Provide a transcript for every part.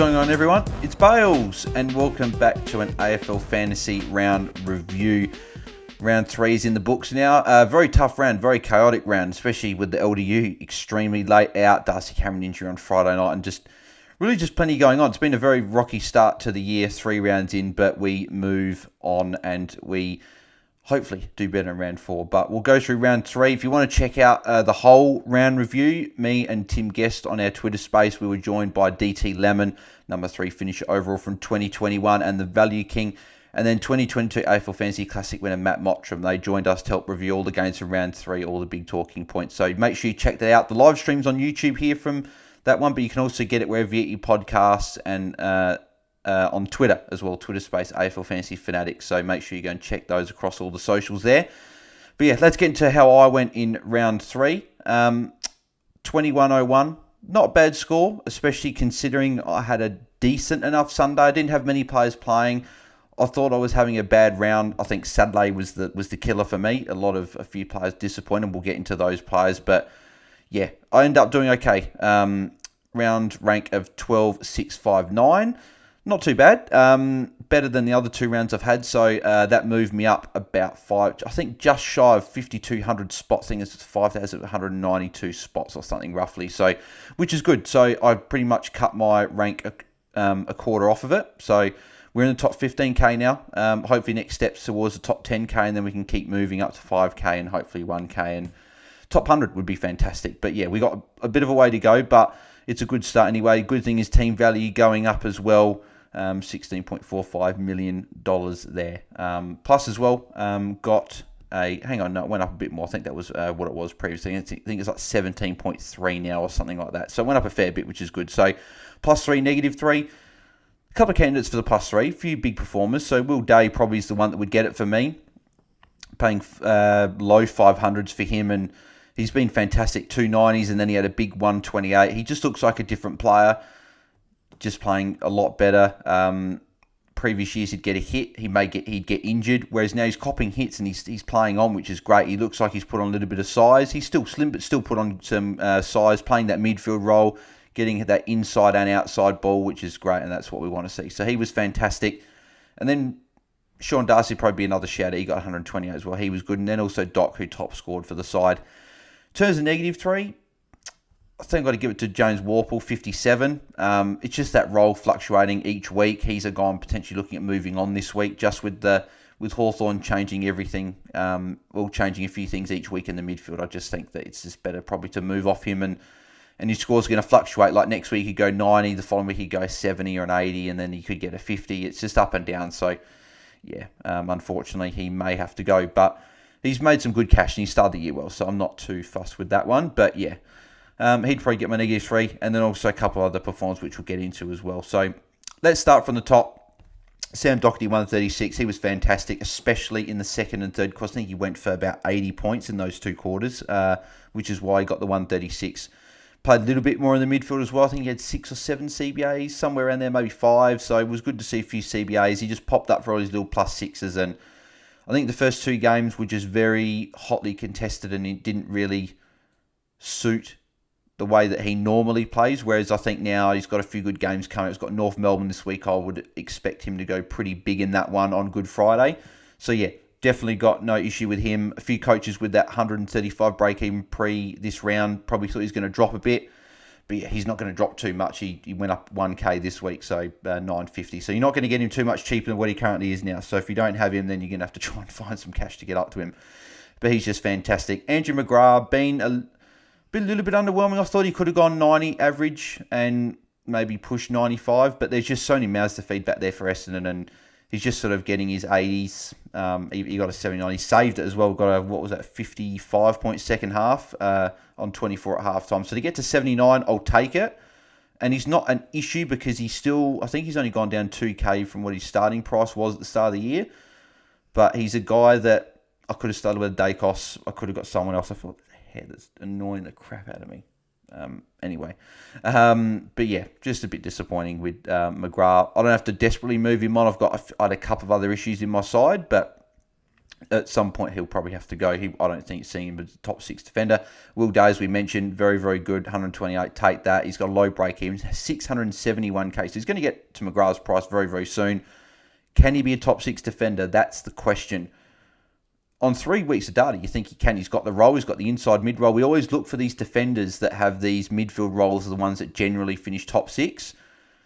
going on, everyone? It's Bales, and welcome back to an AFL Fantasy Round Review. Round 3 is in the books now. Very tough round, very chaotic round, especially with the LDU extremely late out. Darcy Cameron injury on Friday night, and just plenty going on. It's been a very rocky start to the year, 3 rounds in, but we move on and we hopefully do better in round 4. But we'll go through round 3. If you want to check out the whole round review, me and Tim Guest on our Twitter space, we were joined by DT Lemon, number 3 finisher overall from 2021, and the Value King. And then 2022 AFL Fantasy Classic winner Matt Mottram. They joined us to help review all the games from round 3, all the big talking points. So make sure you check that out. The live stream's on YouTube here from that one, but you can also get it wherever you get your podcasts and on Twitter as well, Twitter space AFL Fantasy Fanatics. So make sure you go and check those across all the socials there. But yeah, let's get into how I went in round 3. 21-01, not a bad score, especially considering I had a decent enough Sunday. I didn't have many players playing. I thought I was having a bad round. I think Saturday was the killer for me. A few players disappointed. We'll get into those players, but yeah, I ended up doing okay. Round rank of 12,659. Not too bad. Better than the other 2 rounds I've had. So that moved me up about 5. I think just shy of 5,200 spots. I think it's 5,192 spots or something roughly. So, which is good. So I pretty much cut my rank a quarter off of it. So we're in the top 15k now. Hopefully next steps towards the top 10k, and then we can keep moving up to 5k and hopefully 1k, and top 100 would be fantastic. But yeah, we got a bit of a way to go, but it's a good start anyway. Good thing is team value going up as well. $16.45 million there. Plus as well, got a, hang on, no, it went up a bit more. I think that was what it was previously. I think it's like 17.3 now or something like that. So it went up a fair bit, which is good. So +3, -3. A couple of candidates for the +3, a few big performers. So Will Day probably is the one that would get it for me. Paying low 500s for him, and he's been fantastic. 290s, and then he had a big 128. He just looks like a different player, just playing a lot better. Previous years he'd get a hit, he'd get injured, whereas now he's copping hits and he's playing on, which is great. He looks like he's put on a little bit of size. He's still slim, but still put on some size, playing that midfield role, getting that inside and outside ball, which is great, and that's what we want to see. So he was fantastic. And then Sean Darcy probably be another shout out. He got 128 as well. He was good. And then also Doc, who top scored for the side. In terms of -3, I think I've got to give it to James Warple, 57. It's just that role fluctuating each week. He's a guy I'm potentially looking at moving on this week, just with Hawthorn changing everything, changing a few things each week in the midfield. I just think that it's just better probably to move off him, and his score's going to fluctuate. Like next week he'd go 90, the following week he'd go 70 or an 80, and then he could get a 50. It's just up and down. So yeah, unfortunately he may have to go, but he's made some good cash and he started the year well, so I'm not too fussed with that one. But yeah, he'd probably get my -3, and then also a couple other performances which we'll get into as well. So let's start from the top. Sam Docherty, 136. He was fantastic, especially in the second and third quarters. I think he went for about 80 points in those 2 quarters, which is why he got the 136. Played a little bit more in the midfield as well. I think he had 6 or 7 CBAs, somewhere around there, maybe 5. So it was good to see a few CBAs. He just popped up for all his little +6s. And I think the first 2 games were just very hotly contested, and it didn't really suit the way that he normally plays. Whereas I think now he's got a few good games coming. He's got North Melbourne this week. I would expect him to go pretty big in that one on Good Friday. So yeah, definitely got no issue with him. A few coaches with that 135 break-even pre this round probably thought he was going to drop a bit. But yeah, he's not going to drop too much. He went up 1k this week, so 950. So you're not going to get him too much cheaper than what he currently is now. So if you don't have him, then you're going to have to try and find some cash to get up to him. But he's just fantastic. Andrew McGrath, been a little bit underwhelming. I thought he could have gone 90 average and maybe pushed 95. But there's just so many mouths to feed back there for Essendon, and he's just sort of getting his 80s. He got a 79. He saved it as well. Got a 55 point second half on 24 at half time. So to get to 79, I'll take it. And he's not an issue because I think he's only gone down 2k from what his starting price was at the start of the year. But he's a guy that I could have started with Dacos. I could have got someone else. I thought, that's annoying the crap out of me. Anyway, but yeah, just a bit disappointing with McGrath. I don't have to desperately move him on. I had a couple of other issues in my side, but At some point, he'll probably have to go. I don't think seeing him as a top 6 defender. Will Day, as we mentioned, very, very good, 128. Take that. He's got a low break even, 671k. So he's going to get to McGrath's price very, very soon. Can he be a top 6 defender? That's the question. On 3 weeks of data, you think he can. He's got the role. He's got the inside mid role. We always look for these defenders that have these midfield roles are the ones that generally finish top 6.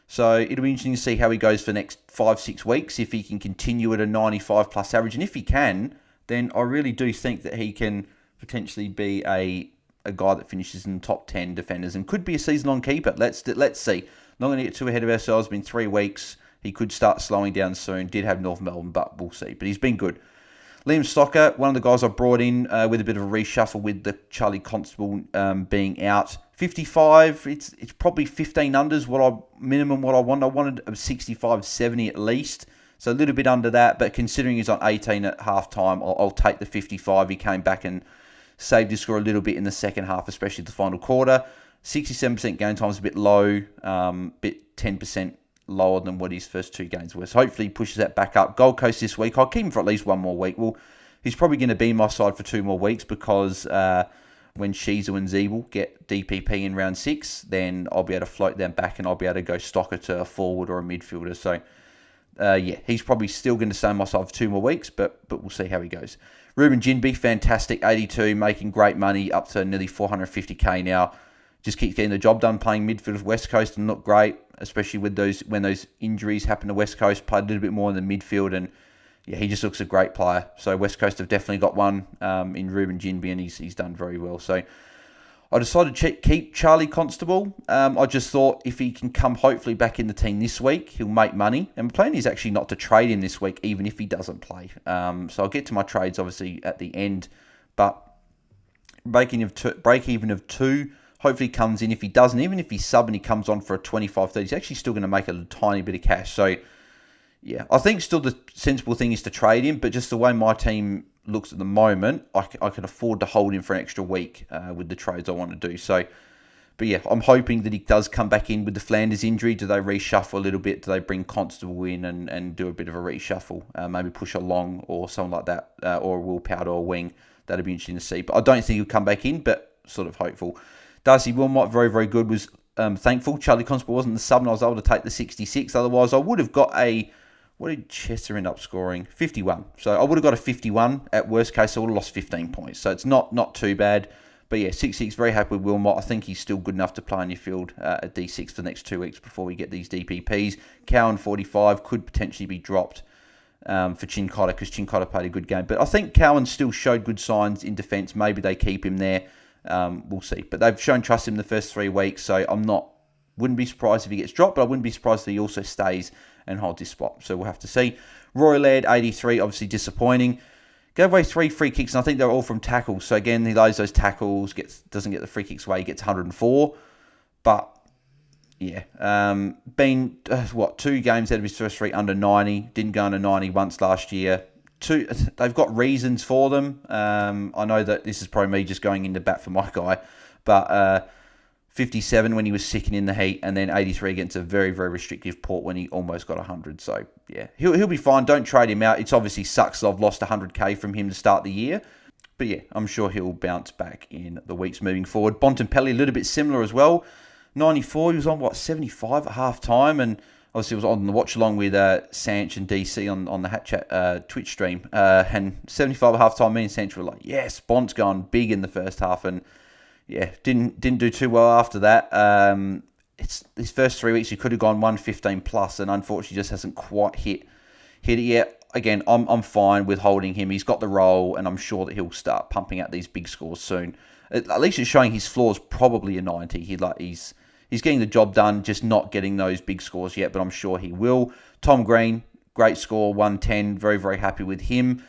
So it'll be interesting to see how he goes for the next 5-6 weeks, if he can continue at a 95 plus average. And if he can, then I really do think that he can potentially be a guy that finishes in the top 10 defenders and could be a season-long keeper. Let's see. Not going to get too ahead of ourselves. It's been 3 weeks. He could start slowing down soon. Did have North Melbourne, but we'll see. But he's been good. Liam Stocker, one of the guys I brought in with a bit of a reshuffle with the Charlie Constable being out. 55, it's probably 15 unders what I want. I wanted a 65, 70 at least. So a little bit under that, but considering he's on 18 at half time, I'll take the 55. He came back and saved his score a little bit in the second half, especially the final quarter. 67% game time is a bit low, bit 10% lower than what his first 2 games were. So hopefully he pushes that back up. Gold Coast this week, I'll keep him for at least 1 more week. Well, he's probably going to be my side for 2 more weeks because when Shizu and Zeeble get DPP in round 6, then I'll be able to float them back and I'll be able to go Stocker to a forward or a midfielder. So, he's probably still going to stay on my side for 2 more weeks, but we'll see how he goes. Ruben Jinby, fantastic, 82, making great money, up to nearly 450k now. Just keeps getting the job done, playing midfield with West Coast and look great, especially with when those injuries happen to West Coast. Played a little bit more in the midfield, and yeah, he just looks a great player. So West Coast have definitely got one in Ruben Jinby, and he's done very well. So I decided to keep Charlie Constable. I just thought if he can come hopefully back in the team this week, he'll make money. And my plan is actually not to trade him this week, even if he doesn't play. So I'll get to my trades obviously at the end, but break even of 2. Hopefully comes in. If he doesn't, even if he's subbing, he comes on for a 25-30, he's actually still going to make a tiny bit of cash. So, yeah, I think still the sensible thing is to trade him, but just the way my team looks at the moment, I can afford to hold him for an extra week with the trades I want to do. So, but yeah, I'm hoping that he does come back in with the Flanders injury. Do they reshuffle a little bit? Do they bring Constable in and do a bit of a reshuffle? Maybe push a Long or something like that, or a Will Powder or Wing. That'd be interesting to see. But I don't think he'll come back in, but sort of hopeful. Darcy Wilmot, very, very good. Was thankful Charlie Constable wasn't the sub and I was able to take the 66. Otherwise, I would have got what did Chester end up scoring? 51. So I would have got a 51. At worst case, I would have lost 15 points. So it's not too bad. But yeah, 66, very happy with Wilmot. I think he's still good enough to play in your field at D6 for the next 2 weeks before we get these DPPs. Cowan, 45, could potentially be dropped for Chincotta because Chincotta played a good game. But I think Cowan still showed good signs in defence. Maybe they keep him there. We'll see. But they've shown trust in the first 3 weeks, so wouldn't be surprised if he gets dropped, but I wouldn't be surprised if he also stays and holds his spot. So we'll have to see. Roy Laird, 83, obviously disappointing. Gave away 3 free kicks, and I think they're all from tackles. So again, he lays those tackles, doesn't get the free kicks away, he gets 104. But yeah, been 2 games out of his first 3 under 90. Didn't go under 90 once last year. They've got reasons for them. I know that this is probably me just going into bat for my guy, but 57 when he was sicking in the heat, and then 83 against a very, very restrictive Port when he almost got 100. So yeah, he'll be fine. Don't trade him out. It's obviously sucks I've lost 100k from him to start the year, but yeah, I'm sure he'll bounce back in the weeks moving forward. Bontempelli, a little bit similar as well. 94. He was on 75 at half time, and obviously, was on the watch along with Sanch and DC on the Hat Chat Twitch stream. And 75 at half time, me and Sanch were like, yes, Bont's going big in the first half. And yeah, didn't do too well after that. It's his first 3 weeks, he could have gone 115 plus, and unfortunately just hasn't quite hit it yet. Again, I'm fine with holding him. He's got the role, and I'm sure that he'll start pumping out these big scores soon. At least it's showing his floor is probably a 90. He's getting the job done, just not getting those big scores yet, but I'm sure he will. Tom Green, great score, 110. Very, very happy with him.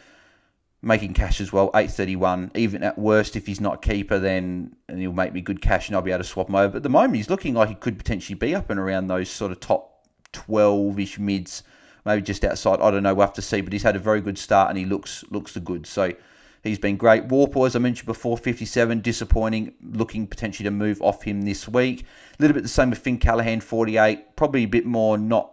Making cash as well, 831. Even at worst, if he's not a keeper, then he'll make me good cash and I'll be able to swap him over. But at the moment, he's looking like he could potentially be up and around those sort of top 12-ish mids, maybe just outside. I don't know, we'll have to see. But he's had a very good start and he looks the good. So he's been great. Warpaw, as I mentioned before, 57, disappointing. Looking potentially to move off him this week. A little bit the same with Finn Callaghan, 48. Probably a bit more not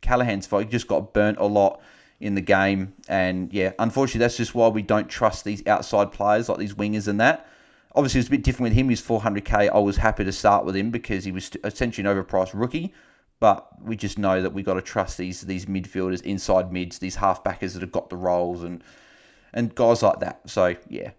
Callaghan's fault. He just got burnt a lot in the game. And yeah, unfortunately, that's just why we don't trust these outside players like these wingers and that. Obviously, it's a bit different with him. He's 400k. I was happy to start with him because he was essentially an overpriced rookie. But we just know that we got to trust these midfielders, inside mids, these halfbackers that have got the roles and guys like that. So yeah,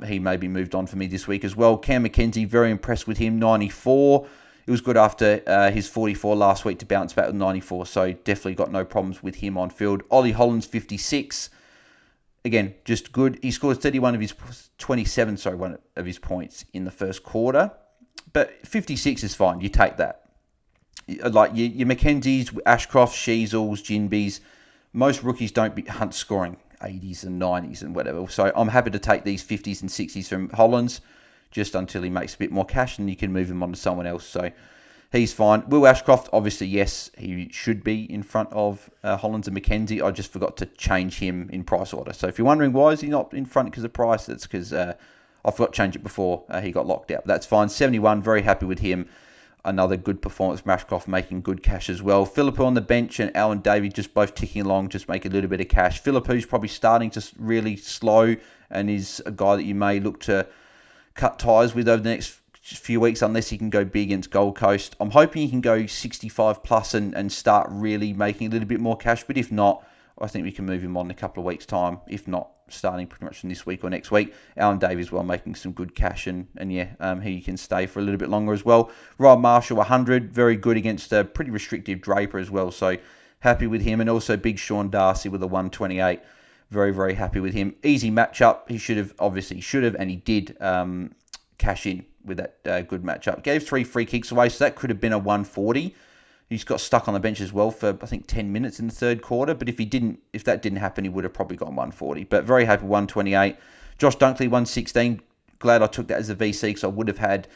he maybe moved on for me this week as well. Cam McKenzie, very impressed with him, 94. It was good after his 44 last week to bounce back with 94. So definitely got no problems with him on field. Ollie Hollands, 56. Again, just good. He scored 31 of his 27, one of his points in the first quarter. But 56 is fine. You take that. Like your Mackenzies, Ashcroft, Sheasels, Ginbys, most rookies don't hunt scoring 80s and 90s and whatever. So I'm happy to take these 50s and 60s from Hollands just until he makes a bit more cash and you can move him on to someone else. So he's fine. Will Ashcroft, obviously, yes, he should be in front of Hollands and McKenzie. I just forgot to change him in price order. So if you're wondering why is he not in front because of price, that's because I forgot to change it before he got locked out. But that's fine. 71, very happy with him. Another good performance from Ashcroft, making good cash as well. Philippou on the bench and Alan Davey just both ticking along, just make a little bit of cash. Philippou's probably starting to really slow and is a guy that you may look to cut ties with over the next few weeks unless he can go big against Gold Coast. I'm hoping he can go 65 plus and start really making a little bit more cash, but if not, I think we can move him on in a couple of weeks' time, if not starting pretty much from this week or next week. Alan Davies as well, making some good cash, and he can stay for a little bit longer as well. Ryan Marshall, 100, very good against a pretty restrictive Draper as well, so happy with him. And also Big Sean Darcy with a 128, very, very happy with him. Easy matchup, he should have, and he did cash in with that good matchup. Gave 3 free kicks away, so that could have been a 140. He's got stuck on the bench as well for, I think, 10 minutes in the third quarter. But if that didn't happen, he would have probably gone 140. But very happy, 128. Josh Dunkley, 116. Glad I took that as a VC because I would have had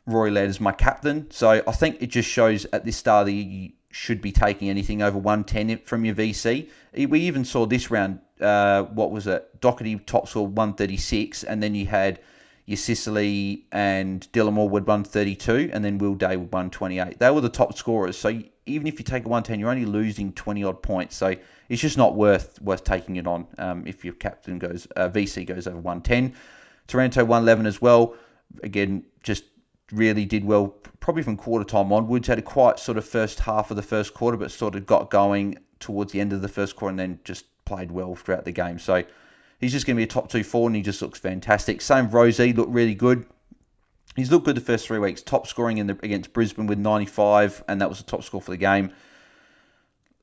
Rory Laird as my captain. So I think it just shows at this start that you should be taking anything over 110 from your VC. We even saw this round, Docherty top score 136. And then you had your Sicily and Dylan Moore with 132, and then Will Day with 128. They were the top scorers. So even if you take a 110, you're only losing 20 odd points. So it's just not worth taking it on if your captain VC goes over 110. Taranto 111 as well. Again, just really did well, probably from quarter time onwards. Had a quiet sort of first half of the first quarter, but sort of got going towards the end of the first quarter and then just played well throughout the game. So he's just going to be a top 2 forward and he just looks fantastic. Same with Rosie, looked really good. He's looked good the first 3 weeks. Top scoring against Brisbane with 95, and that was the top score for the game.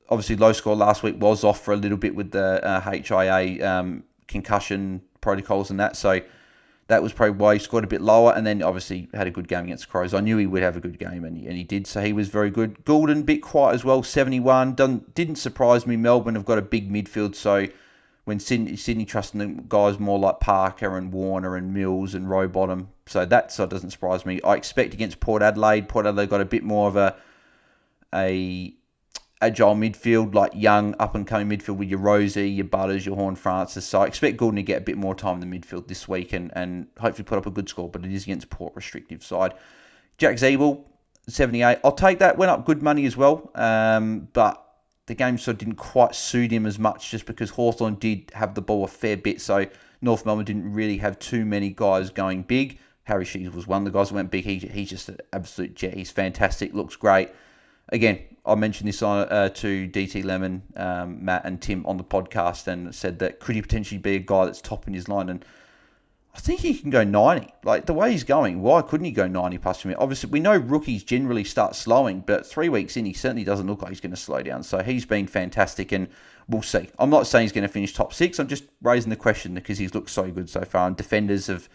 Obviously, low score last week was off for a little bit with the HIA concussion protocols and that. So that was probably why he scored a bit lower. And then obviously had a good game against Crows. I knew he would have a good game, and he did. So he was very good. Goulden, bit quiet as well, 71. Didn't surprise me. Melbourne have got a big midfield, so when Sydney trusting the guys more like Parker and Warner and Mills and Rowbottom. So that sort of doesn't surprise me. I expect against Port Adelaide got a bit more of a agile midfield, like young, up-and-coming midfield with your Rosie, your Butters, your Horne-Francis. So I expect Goulden to get a bit more time in the midfield this week and hopefully put up a good score, but it is against Port restrictive side. Jack Zeeble, 78. I'll take that. Went up good money as well, but the game sort of didn't quite suit him as much just because Hawthorn did have the ball a fair bit. So North Melbourne didn't really have too many guys going big. Harry Shees was one of the guys that went big. He's just an absolute jet. He's fantastic. Looks great. Again, I mentioned this to DT Lemon, Matt and Tim on the podcast and said that could he potentially be a guy that's top in his line, and I think he can go 90. Like, the way he's going, why couldn't he go 90 plus for me? Obviously, we know rookies generally start slowing, but 3 weeks in, he certainly doesn't look like he's going to slow down. So he's been fantastic, and we'll see. I'm not saying he's going to finish top 6. I'm just raising the question because he's looked so good so far, and defenders have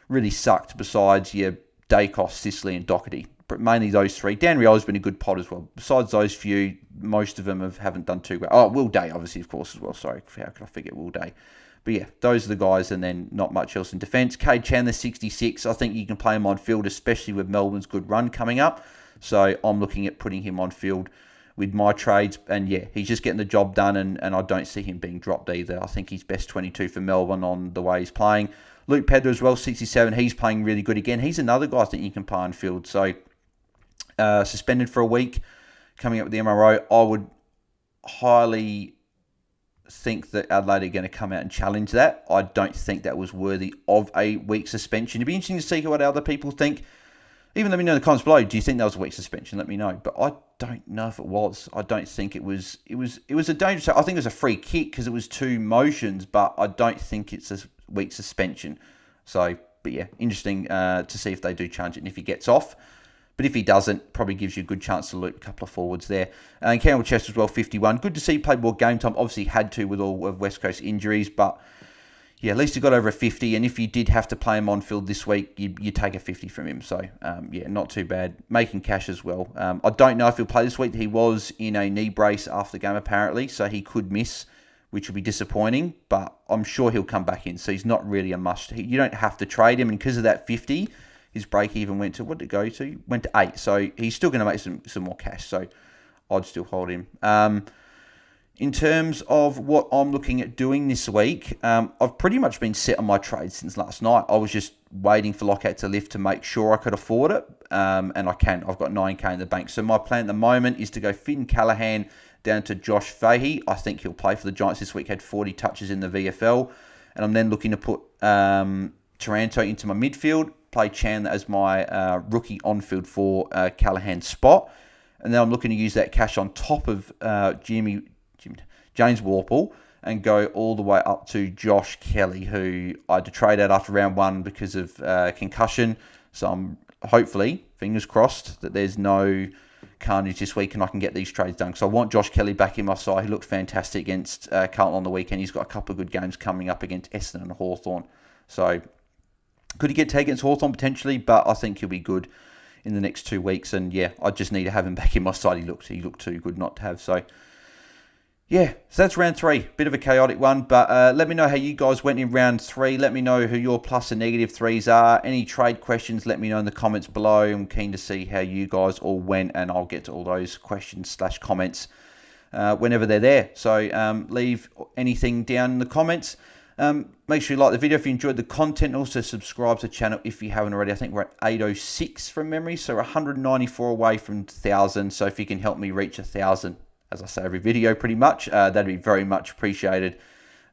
really sucked besides your Dacos, Sicily, and Docherty. But mainly those 3. Dan Riola's been a good pod as well. Besides those few, most of them haven't done too well. Oh, Will Day, obviously, of course, as well. Sorry, how could I forget Will Day? But yeah, those are the guys, and then not much else in defence. Cade Chandler, 66. I think you can play him on field, especially with Melbourne's good run coming up. So I'm looking at putting him on field with my trades. And yeah, he's just getting the job done, and I don't see him being dropped either. I think he's best 22 for Melbourne on the way he's playing. Luke Pedder as well, 67. He's playing really good again. He's another guy I think you can play on field. So suspended for a week, coming up with the MRO. I would highly think that Adelaide are going to come out and challenge that. I don't think that was worthy of a week suspension. It'd be interesting to see what other people think. Even let me know in the comments below. Do you think that was a week suspension? Let me know. But I don't know if it was. I don't think it was. It was a dangerous. I think it was a free kick because it was 2 motions. But I don't think it's a week suspension. So, but yeah, interesting to see if they do change it and if he gets off. But if he doesn't, probably gives you a good chance to loop a couple of forwards there. And Campbell Chester as well, 51. Good to see he played more game time. Obviously had to with all of West Coast injuries, but yeah, at least he got over a 50. And if you did have to play him on field this week, you take a 50 from him. So yeah, not too bad. Making cash as well. I don't know if he'll play this week. He was in a knee brace after the game apparently, so he could miss, which would be disappointing. But I'm sure he'll come back in. So he's not really a must. You don't have to trade him, and because of that 50. His break even went to, what did it go to? Went to 8. So he's still going to make some more cash. So I'd still hold him. In terms of what I'm looking at doing this week, I've pretty much been set on my trade since last night. I was just waiting for lockout to lift to make sure I could afford it. And I can. I've got 9k in the bank. So my plan at the moment is to go Finn Callaghan down to Josh Fahey. I think he'll play for the Giants this week. Had 40 touches in the VFL. And I'm then looking to put Taranto into my midfield. Play Chandler as my rookie on-field for Callaghan's spot. And then I'm looking to use that cash on top of James Warple and go all the way up to Josh Kelly, who I had to trade out after round 1 because of concussion. So I'm hopefully, fingers crossed, that there's no carnage this week and I can get these trades done. Because I want Josh Kelly back in my side. He looked fantastic against Carlton on the weekend. He's got a couple of good games coming up against Essendon and Hawthorn. So could he get taken against Hawthorn potentially? But I think he'll be good in the next 2 weeks. And yeah, I just need to have him back in my side. He looked too good not to have. So yeah, so that's round 3. Bit of a chaotic one. But let me know how you guys went in round 3. Let me know who your plus and negative 3s are. Any trade questions, let me know in the comments below. I'm keen to see how you guys all went. And I'll get to all those questions/comments whenever they're there. So leave anything down in the comments. Make sure you like the video if you enjoyed the content. Also subscribe to the channel if you haven't already. I think we're at 806 from memory, so we're 194 away from 1,000. So if you can help me reach 1,000, as I say every video pretty much, that'd be very much appreciated.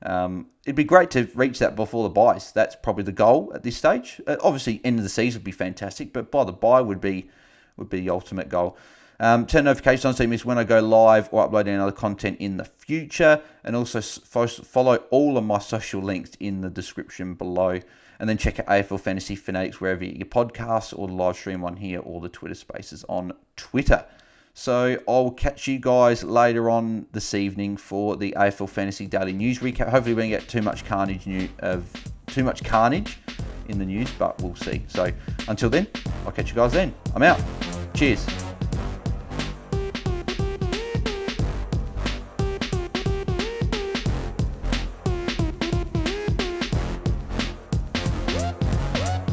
It'd be great to reach that before the buys. That's probably the goal at this stage. Obviously, end of the season would be fantastic, but by the buy would be the ultimate goal. Turn notifications on so you miss when I go live or upload any other content in the future. And also follow all of my social links in the description below. And then check out AFL Fantasy Fanatics wherever you get your podcasts or the live stream on here or the Twitter spaces on Twitter. So I'll catch you guys later on this evening for the AFL Fantasy Daily News recap. Hopefully we don't get too much carnage in the news, but we'll see. So until then, I'll catch you guys then. I'm out. Cheers.